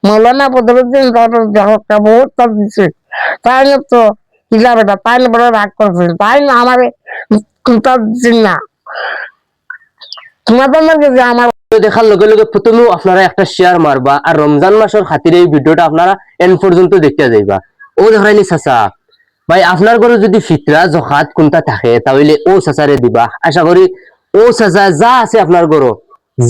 মৌলানা বদরুদ্দিন জহরটা বহুত কাজ দিছে, তাই না তো কিলা বেটা তাই না বড় রাগ করছে, তাই না আমার কুতা দিচ্ছেন না তোমাদের মধ্যে যে আমার দেখার লগে লগে প্রথমেও আপনারা একটা শেয়ার মারবা আর রমজান মাসের খাতিরে এই ভিডিওটা আপনারা এন্ড পর্যন্ত দেখতে যাইবা। ও দেখাইনি চাচা ভাই আপনার ঘরে যদি ফিতরা জকাত কোনটা থাকে তাহলে ও চাচারে দিবা। আশা করি ও চাচা যা আছে আপনার ঘরে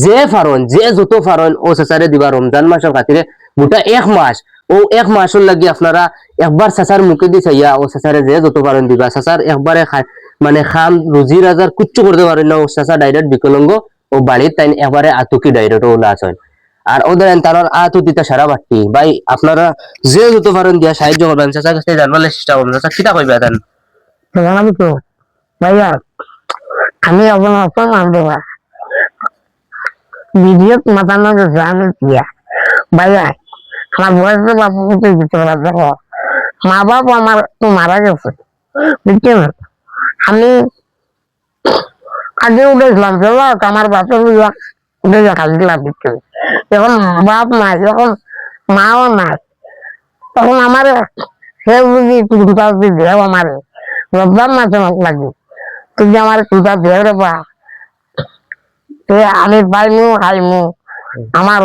যে ফারন যে যত ফারন ও চাচারে দিবা রমজান মাসের খাতিরে। গোটা এক মাস ও এক মাসের লাগি আপনারা একবার চাচার মুখে দি চাইয়া ও চাচারে যে যত ফারন দিবা। চাচার একবারে মানে খাম রুজি রাজার কুচ্ছু করতে পারেন না, ও চাচা ডাইরেক্ট বিকলঙ্গ ও বাড়ির তাই একবারে আতুকি ডাইরেক্ট ও লাশ হয়। আর ওদের তার আতু দিতা সারা বাড়তি ভাই আপনারা যে যত পারেন দিয়া সাহায্য করবেন। চাচার কাছে জানবার চেষ্টা করবেন চাচা কিটা কইবে দেন জানাবি তো ভাইয়া আমি আপনার মানবো না ভিডিও মাতানো গেছে আমি দিয়া ভাইয়া আমার বয়স তো বাপু কোথায় দিতে পারা। দেখো মা বাপ আমার তো মারা গেছে বুঝছেন, আমি আগে উঠেছিলাম চলো আমার বাপের উঠে যা খাইছিলাম বুঝছেন, যখন বাপ নাই যখন মাও নাই তখন আমার সে বুঝি চিন্তা দেও আমার রব্বার মাসে লাগে তুই আমার চিন্তা দেও রে বা আমি পাইমু খাইমু আমার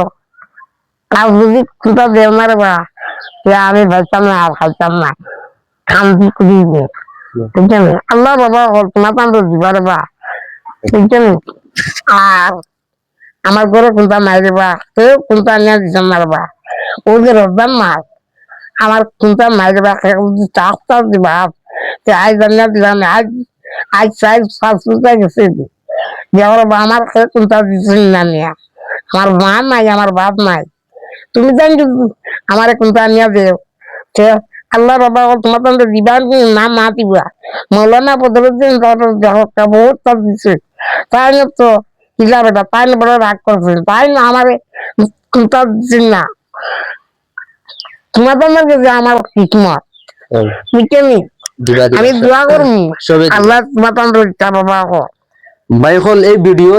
কাজ যদি চিন্তা দেও না রে বা আমি ভাইতাম না আর খাইতাম না খাম দিয়ে বুঝছেন। আল্লাহ বাবা তোমার তো দিবার বা বুঝছেন। আর আমার ঘরে কোনটা নাই রে বা কেউ কোনটা নিয়ে দিতাম না রে বা ও যে রব্বার মাস আমার কোনটা নাই রে বা চাষ চাষ দিবা আজ জানিয়ে দিলাম আজ আজ চাই শ্বাসটা গেছে যে আমার কোনটা দিচ্ছেন না নিয়ে আমার মা নাই আমার বাপ নাই তুমি জানি আমার কোনটা নিয়ে দেও সে আল্লাহ বাবা তোমার তো দিবার নাম না দিবা। মৌলানা বদরুদ্দিন জহরটা বহুত কাজ দিছে, তাই না তো কিলা বেটা তাই না বড় রাগ করছে, তাই না আমার কোনটা দিচ্ছেন না তোমাদের মধ্যে যে আমার হিকমত বুঝছেন। আমি দোয়া করবো আল্লাহ তোমার বাবা ভাই হল এই ভিডিও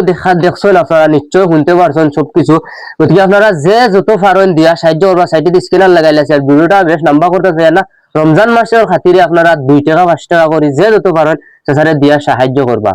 দেখছেন আপনারা নিশ্চয় শুনতে পারছেন সবকিছু। গতিকে আপনারা যে যত পারেন দিয়া সাহায্য করবা। সাইডে স্ক্যানার লাগাইলাছে আর ভিডিওটা বেশ লম্বা করতে চাই না। রমজান মাসের খাতিরে আপনারা 2 টাকা 5 টাকা করে যে যত পারেন সেখানে দিয়া সাহায্য করবা।